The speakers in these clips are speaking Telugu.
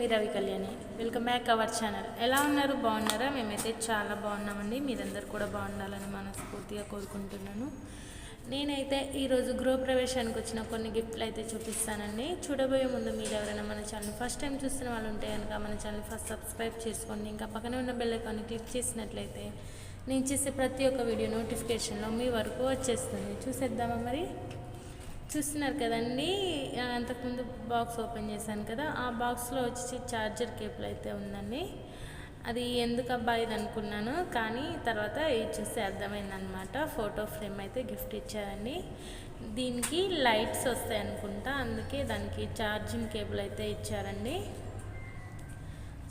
Me Ravi Kalyani. Welcome back our channel. ఎలా ఉన్నారు? బాగున్నారా? మేమైతే చాలా బాగున్నామండి. మీరందరూ కూడా బాగుండాలని మనస్ఫూర్తిగా కోరుకుంటున్నాను. నేనైతే ఈరోజు గృహప్రవేశానికి వచ్చిన కొన్ని గిఫ్ట్లు అయితే చూపిస్తానండి. చూడబోయే ముందు మీరు ఎవరైనా మన ఛానల్ ఫస్ట్ టైం చూస్తున్న వాళ్ళు ఉంటే కనుక మన ఛానల్ ఫస్ట్ సబ్స్క్రైబ్ చేసుకోండి. ఇంకా పక్కనే ఉన్న బెల్ ఐకాన్ని క్లిక్ చేసినట్లయితే నేను చేసే ప్రతి ఒక్క వీడియో నోటిఫికేషన్లో మీ వరకు వచ్చేస్తుంది. చూసేద్దామా మరి? చూస్తున్నారు కదండి, అంతకుముందు బాక్స్ ఓపెన్ చేశాను కదా, ఆ బాక్స్లో వచ్చి ఛార్జర్ కేబుల్ అయితే ఉందండి. అది ఎందుకు అబ్బాయి ఇది అనుకున్నాను, కానీ తర్వాత ఇది చూస్తే అర్థమైందనమాట. ఫోటో ఫ్రేమ్ అయితే గిఫ్ట్ ఇచ్చారండి. దీనికి లైట్స్ వస్తాయి అనుకుంటా, అందుకే దానికి ఛార్జింగ్ కేబుల్ అయితే ఇచ్చారండి.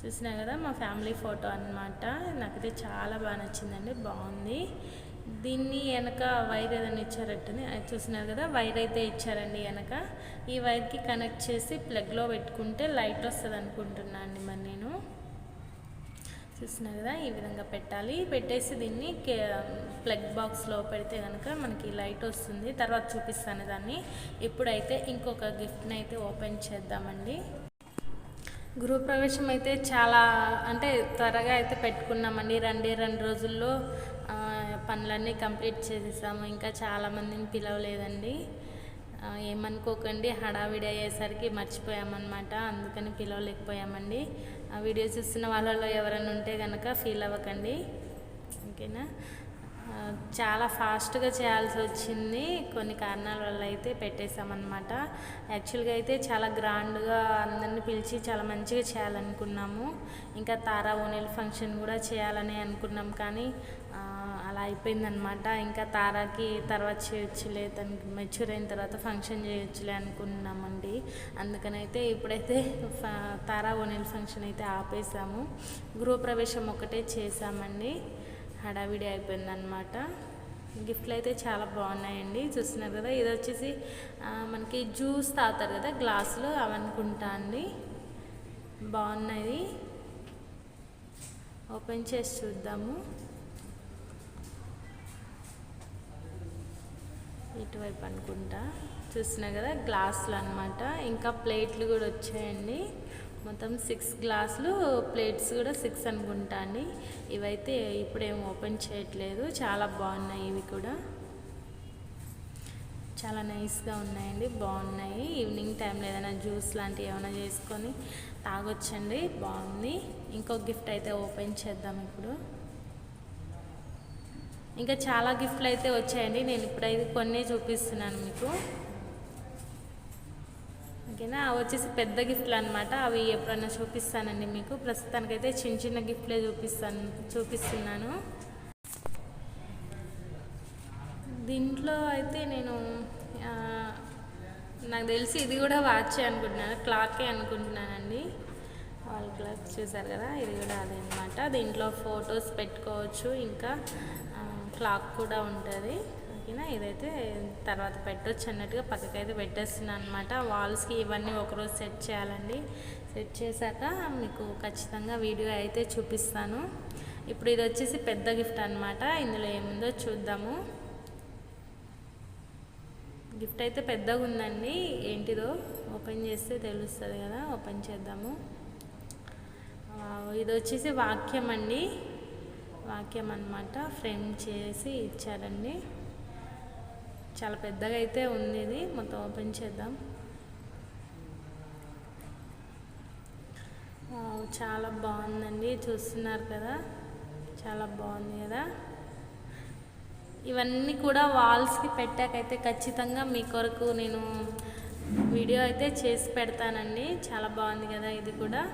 చూసినా కదా, మా ఫ్యామిలీ ఫోటో అనమాట. నాకైతే చాలా బాగా నచ్చిందండి, బాగుంది. దీన్ని వెనక వైర్ ఏదైనా ఇచ్చారట్టని చూసినారు కదా, వైర్ అయితే ఇచ్చారండి వెనక. ఈ వైర్కి కనెక్ట్ చేసి ప్లగ్లో పెట్టుకుంటే లైట్ వస్తుంది అనుకుంటున్నాను అండి. మరి నేను చూసినారు కదా, ఈ విధంగా పెట్టాలి. పెట్టేసి దీన్ని ప్లగ్ బాక్స్లో పెడితే కనుక మనకి లైట్ వస్తుంది. తర్వాత చూపిస్తాను దాన్ని. ఇప్పుడైతే ఇంకొక గిఫ్ట్ని అయితే ఓపెన్ చేద్దామండి. గృహప్రవేశం అయితే చాలా అంటే త్వరగా అయితే పెట్టుకున్నామండి. 2 రోజుల్లో పనులన్నీ కంప్లీట్ చేసేసాము. ఇంకా చాలామందిని పిలవలేదండి, ఏమనుకోకండి. హడావిడి అయ్యేసరికి మర్చిపోయామన్నమాట, అందుకని పిలవలేకపోయామండి. ఆ వీడియో చూస్తున్న వాళ్ళలో ఎవరైనా ఉంటే కనుక ఫీల్ అవ్వకండి, ఓకేనా. చాలా ఫాస్ట్గా చేయాల్సి వచ్చింది, కొన్ని కారణాల వల్ల అయితే పెట్టేశామన్నమాట. యాక్చువల్గా అయితే చాలా గ్రాండ్గా అందరిని పిలిచి చాలా మంచిగా చేయాలనుకున్నాము. ఇంకా తారా ఓనీల ఫంక్షన్ కూడా చేయాలని అనుకున్నాం, కానీ అలా అయిపోయిందనమాట. ఇంకా తారాకి తర్వాత చేయొచ్చులే, తనకి మెచ్యూర్ అయిన తర్వాత ఫంక్షన్ చేయొచ్చులే అనుకున్నామండి. అందుకనైతే ఇప్పుడైతే తారా ఓనీల ఫంక్షన్ అయితే ఆపేసాము. గృహప్రవేశం ఒకటే చేసామండి. హడావిడి అయిపోయిందనమాట. గిఫ్ట్లు అయితే చాలా బాగున్నాయండి, చూస్తున్నారు కదా. ఇది వచ్చేసి మనకి జ్యూస్ తాగుతారు కదా గ్లాసులో, అవనుకుంటా అండి. బాగున్నాయి, ఓపెన్ చేసి చూద్దాము. ఇటువైపు అనుకుంటా, చూస్తున్నారు కదా గ్లాసులు అనమాట. ఇంకా ప్లేట్లు కూడా వచ్చాయండి. మొత్తం 6 గ్లాసులు, ప్లేట్స్ కూడా 6 అనుకుంటా అండి. ఇవైతే ఇప్పుడేం ఓపెన్ చేయట్లేదు. చాలా బాగున్నాయి, ఇవి కూడా చాలా నైస్గా ఉన్నాయండి, బాగున్నాయి. ఈవినింగ్ టైంలో ఏదైనా జ్యూస్ లాంటివి ఏమైనా చేసుకొని తాగొచ్చండి, బాగుంది. ఇంకొక గిఫ్ట్ అయితే ఓపెన్ చేద్దాం ఇప్పుడు. ఇంకా చాలా గిఫ్ట్లు అయితే వచ్చాయండి, నేను ఇప్పుడైతే కొన్ని చూపిస్తున్నాను మీకు, ఓకేనా. అవి వచ్చేసి పెద్ద గిఫ్ట్లు అనమాట, అవి ఎప్పుడన్నా చూపిస్తానండి మీకు. ప్రస్తుతానికైతే చిన్న చిన్న గిఫ్ట్లే చూపిస్తున్నాను. దీంట్లో అయితే నేను నాకు తెలిసి ఇది కూడా వాచ్ అనుకుంటున్నాను, క్లాకే అనుకుంటున్నానండి. వాల్ క్లాక్ చూసారు కదా, ఇది కూడా అదే అనమాట. దీంట్లో ఫొటోస్ పెట్టుకోవచ్చు, ఇంకా క్లాక్ కూడా ఉంటుంది, ఓకేనా. ఇదైతే తర్వాత పెట్టవచ్చు అన్నట్టుగా పక్కకైతే పెట్టేస్తున్నాను అనమాట. వాల్స్కి ఇవన్నీ ఒకరోజు సెట్ చేయాలండి. సెట్ చేశాక మీకు ఖచ్చితంగా వీడియో అయితే చూపిస్తాను. ఇప్పుడు ఇది వచ్చేసి పెద్ద గిఫ్ట్ అనమాట. ఇందులో ఏముందో చూద్దాము. గిఫ్ట్ అయితే పెద్దగా ఉందండి, ఏంటిదో ఓపెన్ చేస్తే తెలుస్తుంది కదా. ఓపెన్ చేద్దాము. ఇది వచ్చేసి వాక్యం అండి, వాక్యం అనమాట. ఫ్రేమ్ చేసి ఇచ్చారండి. చాలా పెద్దగా అయితే ఉంది ఇది. మొత్తం ఓపెన్ చేద్దాం. చాలా బాగుందండి, చూస్తున్నారు కదా, చాలా బాగుంది కదా. ఇవన్నీ కూడా వాల్స్కి పెట్టాకైతే ఖచ్చితంగా మీ కొరకు నేను వీడియో అయితే చేసి పెడతానండి. చాలా బాగుంది కదా, ఇది కూడా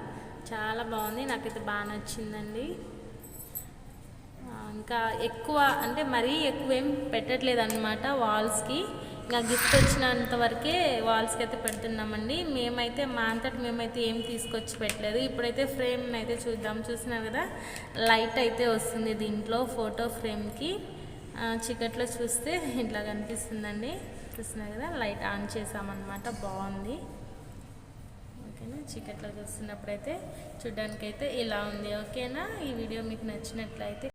చాలా బాగుంది, నాకైతే బాగా నచ్చిందండి. ఇంకా ఎక్కువ అంటే మరీ ఎక్కువ ఏం పెట్టట్లేదు అనమాట వాల్స్కి. ఇంకా గిఫ్ట్ వచ్చినంత వరకే వాల్స్కి అయితే పెడుతున్నామండి. మేమైతే మా అంతటి మేమైతే ఏం తీసుకొచ్చి పెట్టలేదు. ఇప్పుడైతే ఫ్రేమ్ అయితే చూద్దాం. చూసినారు కదా, లైట్ అయితే వస్తుంది దీంట్లో ఫోటో ఫ్రేమ్కి. చీకట్లో చూస్తే ఇట్లా కనిపిస్తుందండి, చూస్తున్నారు కదా. లైట్ ఆన్ చేసామన్నమాట, బాగుంది, ఓకేనా. చీకట్లో చూస్తున్నప్పుడైతే చూడడానికైతే ఇలా ఉంది, ఓకేనా. ఈ వీడియో మీకు నచ్చినట్లయితే